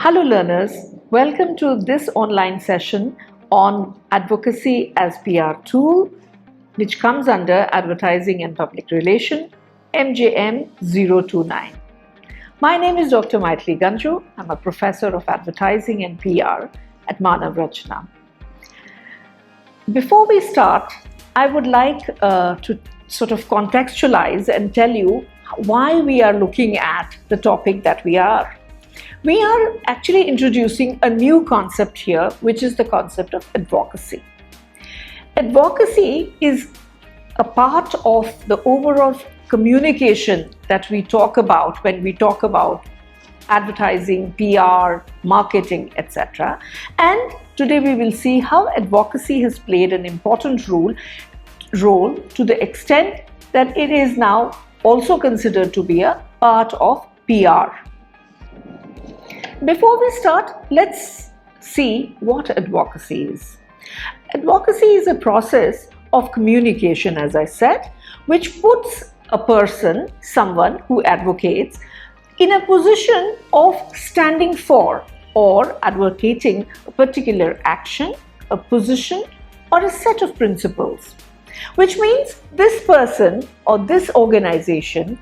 Hello learners, welcome to this online session on Advocacy as PR tool, which comes under Advertising and Public Relation, MJM 029. My name is Dr. Maithili Ganjoo. I'm a professor of Advertising and PR at Manav Rachna. Before we start, I would like to sort of contextualize and tell you why we are looking at the topic that we are. We are actually introducing a new concept here, which is the concept of advocacy. Advocacy is a part of the overall communication that we talk about when we talk about advertising, PR, marketing, etc. And today we will see how advocacy has played an important role to the extent that it is now also considered to be a part of PR. Before we start, let's see what advocacy is. Advocacy is a process of communication, as I said, which puts a person, someone who advocates, in a position of standing for or advocating a particular action, a position, or a set of principles. Which means this person or this organization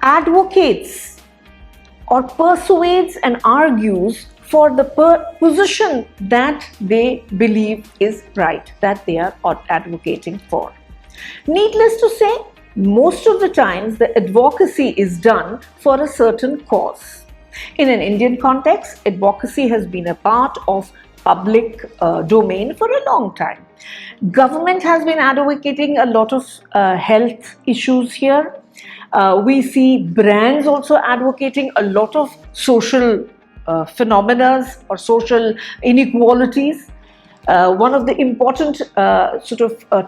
advocates or persuades and argues for the position that they believe is right, that they are advocating for. Needless to say, most of the times the advocacy is done for a certain cause. In an Indian context, advocacy has been a part of public domain for a long time. Government has been advocating a lot of health issues here. We see brands also advocating a lot of social phenomena or social inequalities. One of the important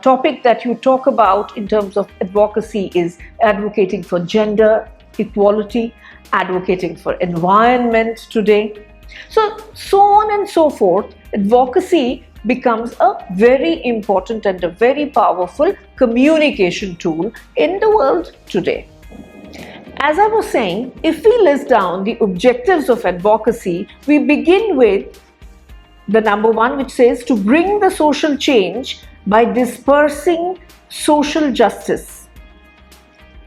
topic that you talk about in terms of advocacy is advocating for gender equality, advocating for environment today. So on and so forth, advocacy becomes a very important and a very powerful communication tool in the world today. As I was saying, if we list down the objectives of advocacy, we begin with the number one, which says to bring the social change by dispersing social justice.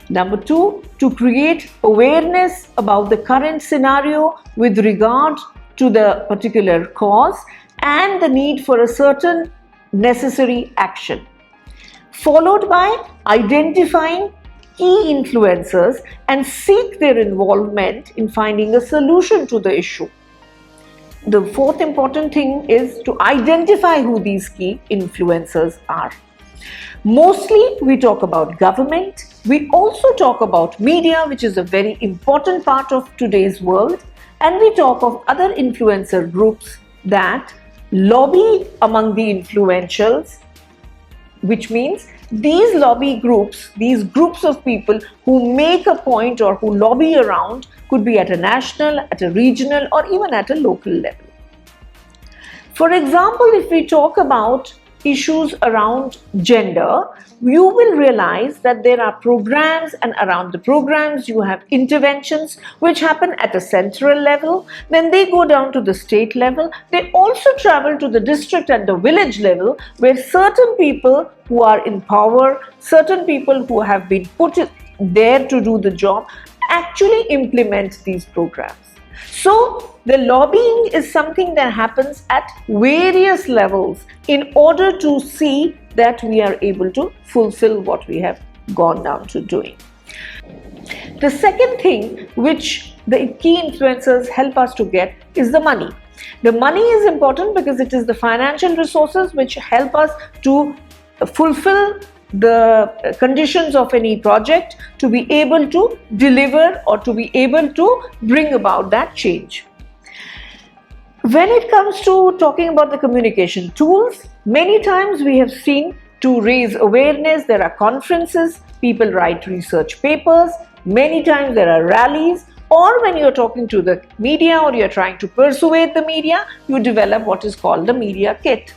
Number two, to create awareness about the current scenario with regard to the particular cause and the need for a certain necessary action. Followed by identifying key influencers and seek their involvement in finding a solution to the issue. The fourth important thing is to identify who these key influencers are. Mostly we talk about government. We also talk about media, which is a very important part of today's world. And we talk of other influencer groups that lobby among the influentials, which means these lobby groups, these groups of people who make a point or who lobby around, could be at a national, at a regional, or even at a local level. For example, if we talk about issues around gender, you will realize that there are programs, and around the programs you have interventions which happen at a central level, then they go down to the state level, they also travel to the district and the village level, where certain people who are in power, certain people who have been put there to do the job, actually implement these programs. So the lobbying is something that happens at various levels in order to see that we are able to fulfill what we have gone down to doing. The second thing which the key influencers help us to get is the money. The money is important because it is the financial resources which help us to fulfill the conditions of any project, to be able to deliver or to be able to bring about that change. When it comes to talking about the communication tools, many times we have seen to raise awareness, there are conferences, people write research papers, many times there are rallies, or when you're talking to the media or you're trying to persuade the media, you develop what is called the media kit.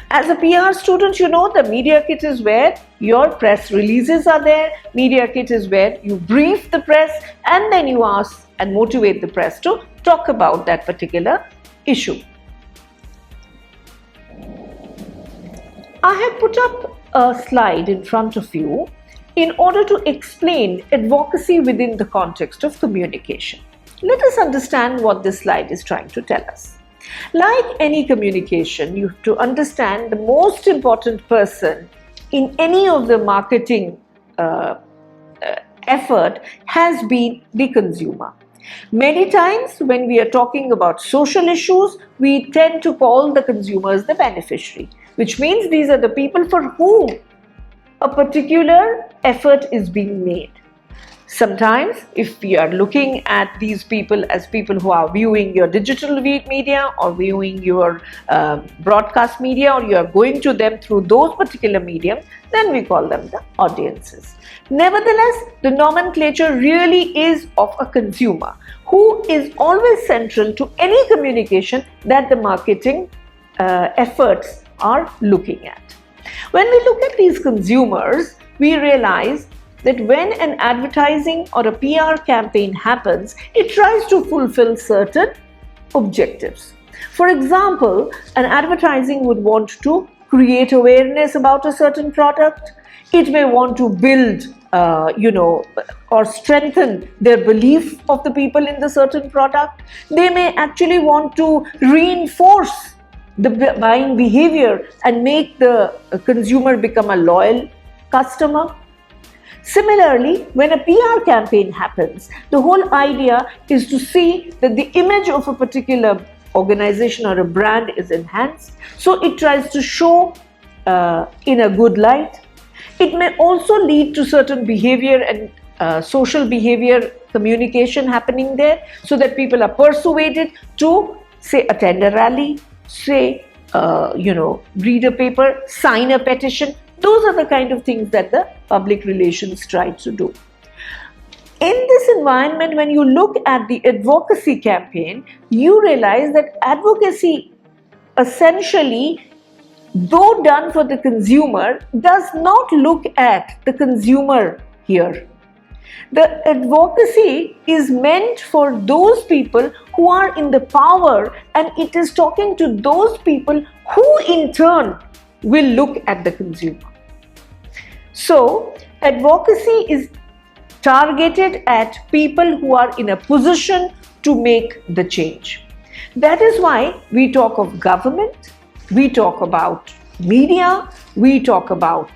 As a PR student, you know the media kit is where your press releases are there. Media kit is where you brief the press and then you ask and motivate the press to talk about that particular issue. I have put up a slide in front of you in order to explain advocacy within the context of communication. Let us understand what this slide is trying to tell us. Like any communication, you have to understand the most important person in any of the marketing effort has been the consumer. Many times when we are talking about social issues, we tend to call the consumers the beneficiary, which means these are the people for whom a particular effort is being made. Sometimes, if we are looking at these people as people who are viewing your digital media or viewing your broadcast media, or you are going to them through those particular mediums, then we call them the audiences. Nevertheless, the nomenclature really is of a consumer who is always central to any communication that the marketing efforts are looking at. When we look at these consumers, we realize that when an advertising or a PR campaign happens, it tries to fulfill certain objectives. For example, an advertising would want to create awareness about a certain product. It may want to build, or strengthen their belief of the people in the certain product. They may actually want to reinforce the buying behavior and make the consumer become a loyal customer. Similarly, when a PR campaign happens, the whole idea is to see that the image of a particular organization or a brand is enhanced. So it tries to show in a good light. It may also lead to certain behavior and social behavior communication happening there, so that people are persuaded to, say, attend a rally, say, read a paper, sign a petition. Those are the kind of things that the public relations try to do. In this environment, when you look at the advocacy campaign, you realize that advocacy essentially, though done for the consumer, does not look at the consumer here. The advocacy is meant for those people who are in the power, and it is talking to those people who in turn will look at the consumer. So, advocacy is targeted at people who are in a position to make the change. That is why we talk of government, we talk about media, we talk about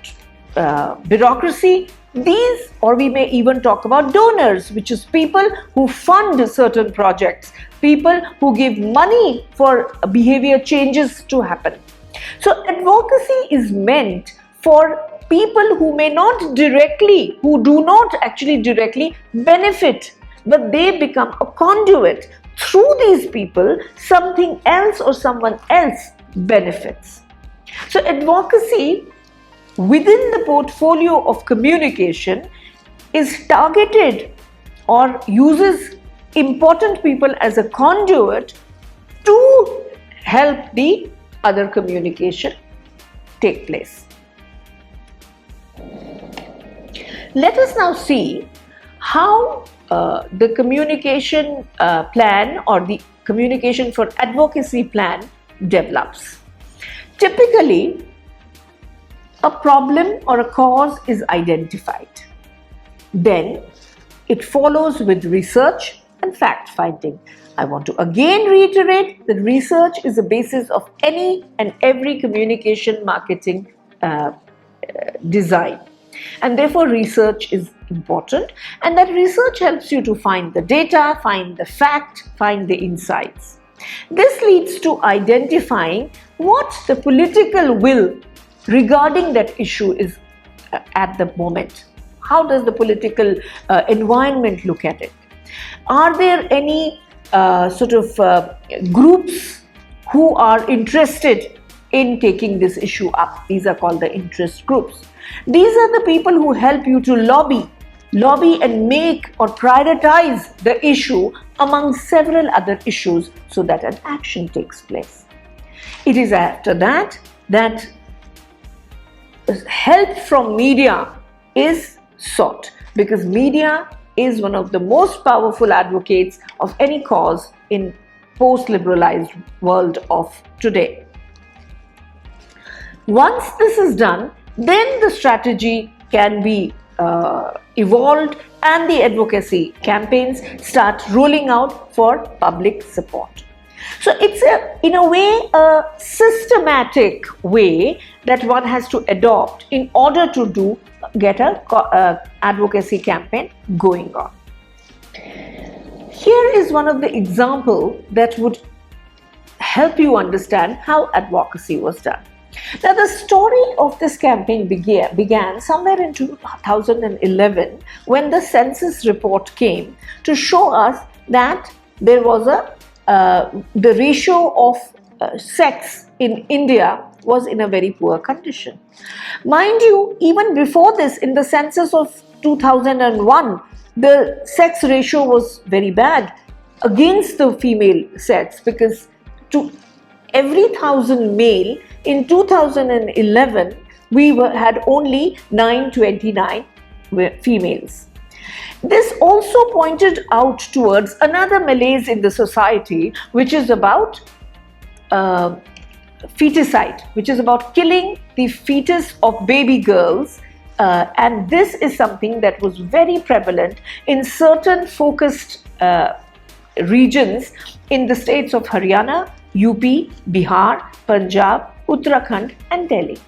bureaucracy. These, or we may even talk about donors, which is people who fund certain projects, people who give money for behavior changes to happen. So advocacy is meant for people who may not directly, who do not actually directly benefit, but they become a conduit. Through these people, something else or someone else benefits. So advocacy within the portfolio of communication is targeted or uses important people as a conduit to help the other communication take place. Let us now see how the communication plan or the communication for advocacy plan develops. Typically, a problem or a cause is identified. Then it follows with research and fact-finding. I want to again reiterate that research is the basis of any and every communication marketing design. And therefore research is important, and that research helps you to find the data, find the fact, find the insights. This leads to identifying what the political will regarding that issue is at the moment. How does the political environment look at it? Are there any groups who are interested in taking this issue up? These are called the interest groups. These are the people who help you to lobby and make or prioritize the issue among several other issues so that an action takes place. It is after that that help from media is sought, because media is one of the most powerful advocates of any cause in post-liberalized world of today. Once this is done, then the strategy can be evolved and the advocacy campaigns start rolling out for public support. So it's in a way a systematic way that one has to adopt in order to get a advocacy campaign going on. Here is one of the examples that would help you understand how advocacy was done. Now, the story of this campaign began somewhere in 2011 when the census report came to show us that there was the ratio of sex in India was in a very poor condition. Mind you, even before this, in the census of 2001, the sex ratio was very bad against the female sex, because to every 1,000 male in 2011, we had only 929 females. This also pointed out towards another malaise in the society, which is about feticide, which is about killing the fetus of baby girls. And this is something that was very prevalent in certain focused regions in the states of Haryana, UP, Bihar, Punjab, Uttarakhand and Delhi.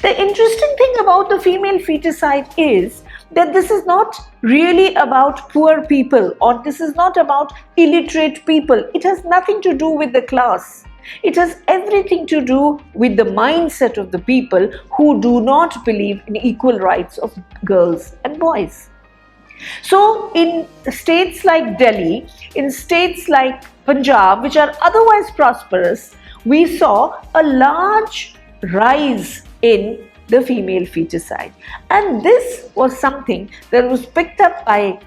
The interesting thing about the female feticide is that this is not really about poor people, or this is not about illiterate people. It has nothing to do with the class. It has everything to do with the mindset of the people who do not believe in equal rights of girls and boys. So in states like Delhi, in states like Punjab, which are otherwise prosperous, we saw a large rise in the female feticide. And this was something that was picked up by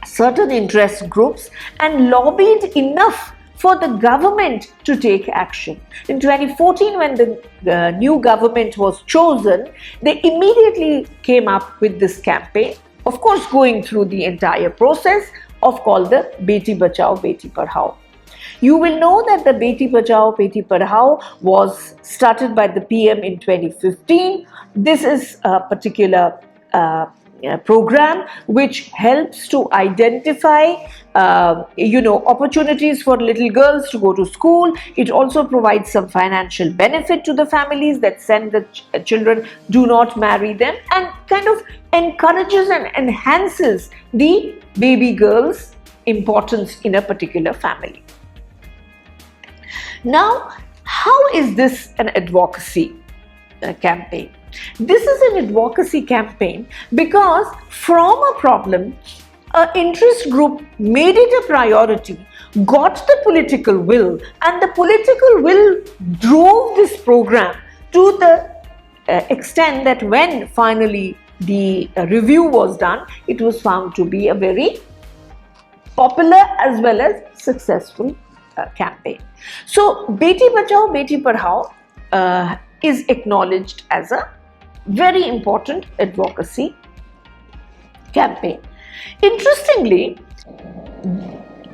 certain interest groups and lobbied enough for the government to take action. In 2014, when the new government was chosen, they immediately came up with this campaign, of course going through the entire process of called the Beti Bachao, Beti Padhao. You will know that the Beti Bachao, Beti Padhao was started by the PM in 2015. This is a particular program which helps to identify opportunities for little girls to go to school. It also provides some financial benefit to the families that send the children, do not marry them, and kind of encourages and enhances the baby girl's importance in a particular family. Now, how is this an advocacy campaign? This is an advocacy campaign because from a problem, an interest group made it a priority, got the political will, and the political will drove this program to the extent that when finally the review was done, it was found to be a very popular as well as successful campaign. So, Beti Bachao, Beti Padhao is acknowledged as a very important advocacy campaign. Interestingly,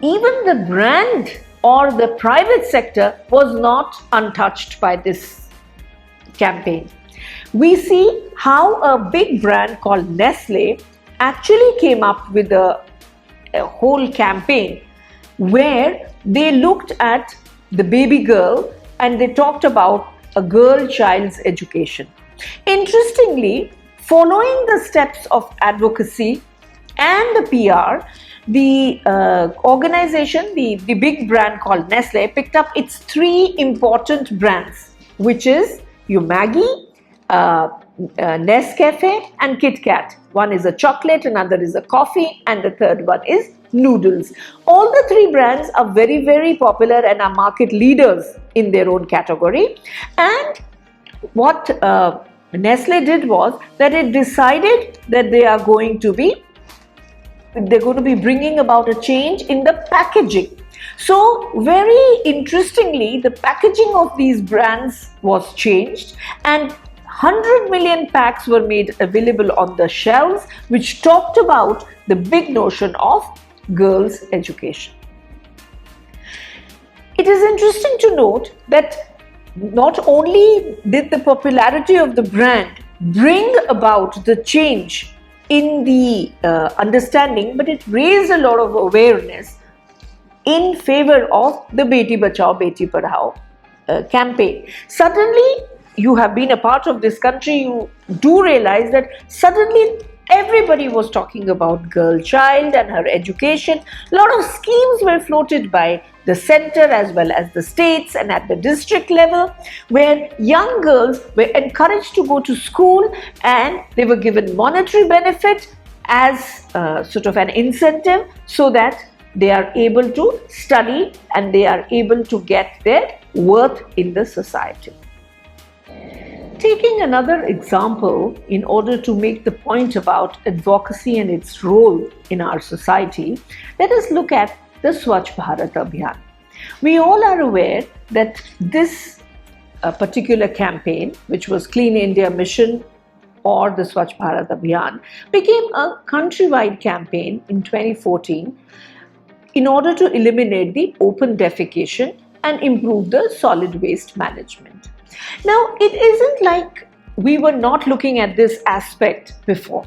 even the brand or the private sector was not untouched by this campaign. We see how a big brand called Nestle actually came up with a whole campaign where they looked at the baby girl and they talked about a girl child's education. Interestingly, following the steps of advocacy and the PR, the organization, the big brand called Nestle, picked up its three important brands, which is your Maggi, Nescafe and Kit Kat. One is a chocolate, another is a coffee, and the third one is noodles. All the three brands are very, very popular and are market leaders in their own category. And what Nestle did was that it decided that they're going to be bringing about a change in the packaging. So very interestingly, the packaging of these brands was changed and 100 million packs were made available on the shelves, which talked about the big notion of girls' education. It is interesting to note that not only did the popularity of the brand bring about the change in the understanding, but it raised a lot of awareness in favor of the Beti Bachao, Beti Padhao campaign. Suddenly, you have been a part of this country, you do realize that suddenly everybody was talking about girl child and her education. A lot of schemes were floated by the center as well as the states and at the district level, where young girls were encouraged to go to school and they were given monetary benefit as sort of an incentive so that they are able to study and they are able to get their worth in the society. Taking another example in order to make the point about advocacy and its role in our society, let us look at the Swachh Bharat Abhiyan. We all are aware that this particular campaign, which was Clean India Mission or the Swachh Bharat Abhiyan, became a countrywide campaign in 2014 in order to eliminate the open defecation and improve the solid waste management. Now, it isn't like we were not looking at this aspect before.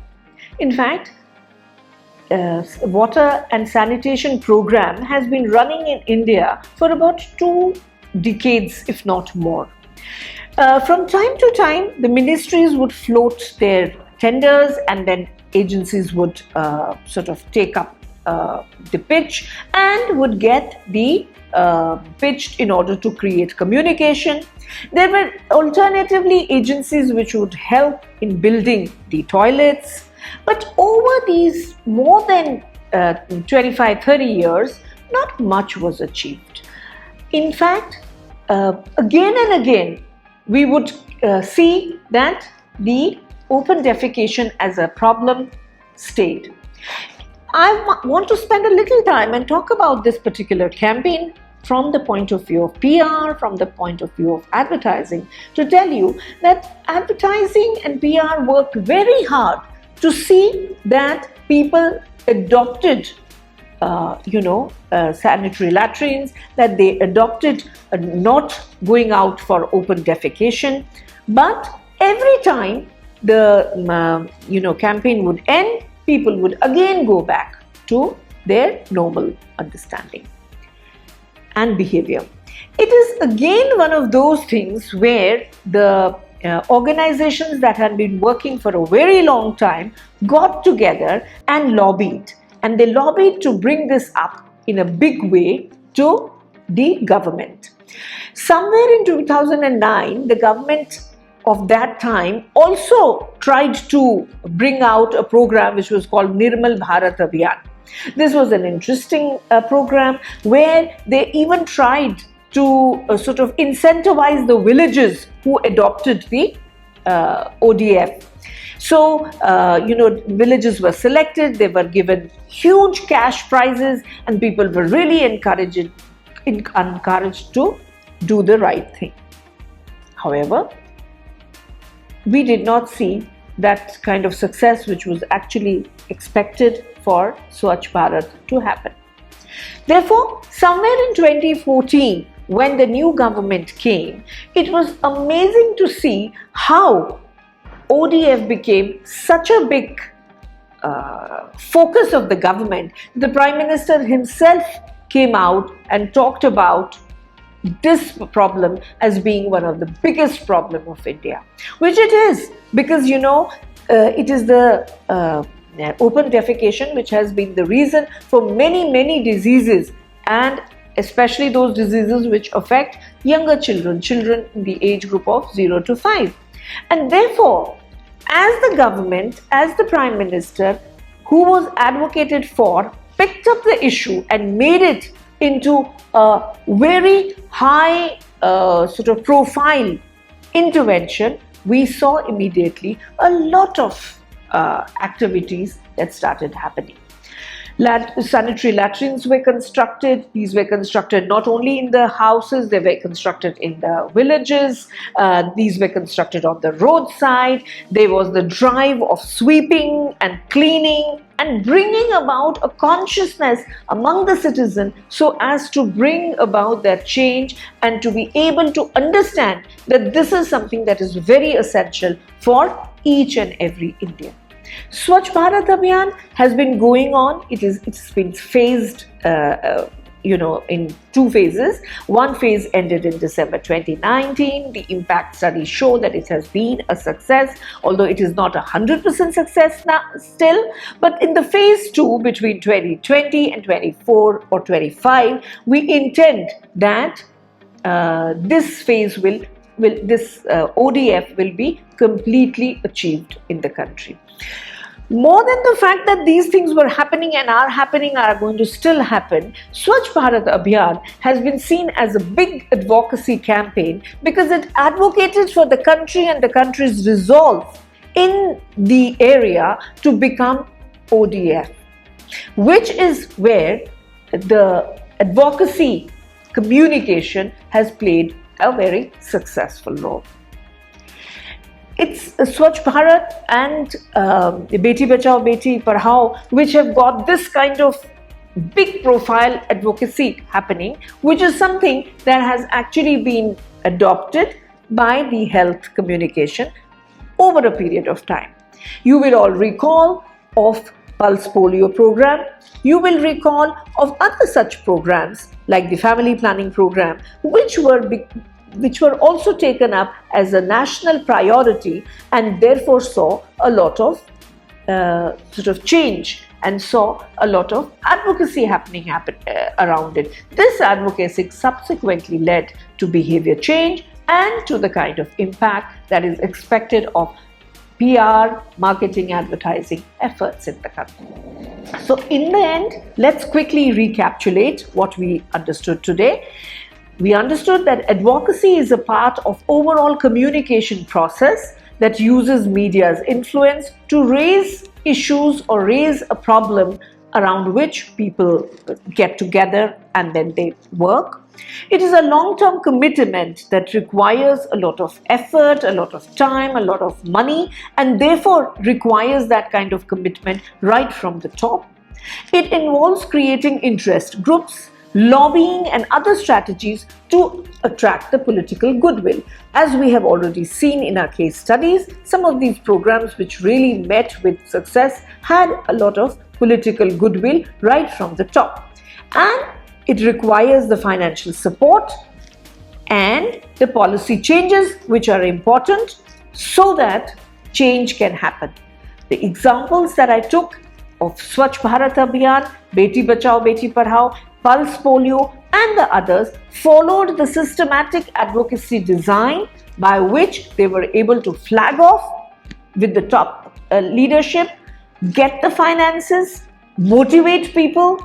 In fact, water and sanitation program has been running in India for about 2 decades, if not more. From time to time, the ministries would float their tenders and then agencies would sort of take up the pitch and would get the pitched in order to create communication. There were alternatively agencies which would help in building the toilets. But over these more than 25-30 years, not much was achieved. In fact, again and again, we would see that the open defecation as a problem stayed. I want to spend a little time and talk about this particular campaign from the point of view of PR, from the point of view of advertising, to tell you that advertising and PR worked very hard to see that people adopted sanitary latrines, that they adopted not going out for open defecation. But every time the campaign would end, people would again go back to their normal understanding and behavior. It is again one of those things where the organizations that had been working for a very long time got together and lobbied. And they lobbied to bring this up in a big way to the government. Somewhere in 2009, the government of that time also tried to bring out a program which was called Nirmal Bharat Abhiyan. This was an interesting program where they even tried to sort of incentivize the villages who adopted the ODF. So, villages were selected, they were given huge cash prizes, and people were really encouraged to do the right thing. However, we did not see that kind of success which was actually expected for Swachh Bharat to happen. Therefore, somewhere in 2014, when the new government came, it was amazing to see how ODF became such a big focus of the government. The Prime Minister himself came out and talked about this problem as being one of the biggest problems of India, which it is, because it is the open defecation which has been the reason for many diseases, and especially those diseases which affect younger children in the age group of 0 to 5. And therefore, as the government, as the Prime Minister, who was advocated for, picked up the issue and made it into a very high sort of profile intervention, we saw immediately a lot of activities that started happening. Sanitary latrines were constructed. These were constructed not only in the houses, they were constructed in the villages. These were constructed on the roadside. There was the drive of sweeping and cleaning and bringing about a consciousness among the citizen so as to bring about that change and to be able to understand that this is something that is very essential for each and every Indian. Swachh Bharat Abhiyan has been going on. It's been phased, in two phases. One phase ended in December 2019. The impact studies show that it has been a success, although it is not 100% success now still. But in the phase 2 between 2020 and 24 or 25, we intend that this phase this ODF will be completely achieved in the country. More than the fact that these things were happening and are going to still happen, Swachh Bharat Abhiyan has been seen as a big advocacy campaign because it advocated for the country and the country's resolve in the area to become ODF, which is where the advocacy communication has played a very successful role. It's Swachh Bharat and Beti Bachao, Beti Padhao, which have got this kind of big profile advocacy happening, which is something that has actually been adopted by the health communication over a period of time. You will all recall of Pulse Polio program. You will recall of other such programs like the family planning program, which were also taken up as a national priority and therefore saw a lot of change and saw a lot of advocacy happening around it. This advocacy subsequently led to behavior change and to the kind of impact that is expected of PR, marketing, advertising efforts in the country. So in the end, let's quickly recapitulate what we understood today. We understood that advocacy is a part of overall communication process that uses media's influence to raise issues or raise a problem around which people get together and then they work. It is a long-term commitment that requires a lot of effort, a lot of time, a lot of money, and therefore requires that kind of commitment right from the top. It involves creating interest groups, lobbying and other strategies to attract the political goodwill. As we have already seen in our case studies, some of these programs which really met with success had a lot of political goodwill right from the top. And it requires the financial support and the policy changes which are important so that change can happen. The examples that I took of Swachh Bharat Abhiyan, Beti Bachao, Beti Padhao, Pulse Polio and the others followed the systematic advocacy design by which they were able to flag off with the top leadership, get the finances, motivate people,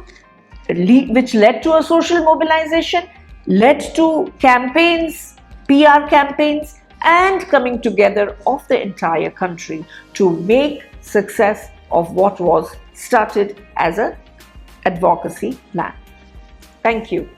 which led to a social mobilization, led to campaigns, PR campaigns, and coming together of the entire country to make success of what was started as an advocacy plan. Thank you.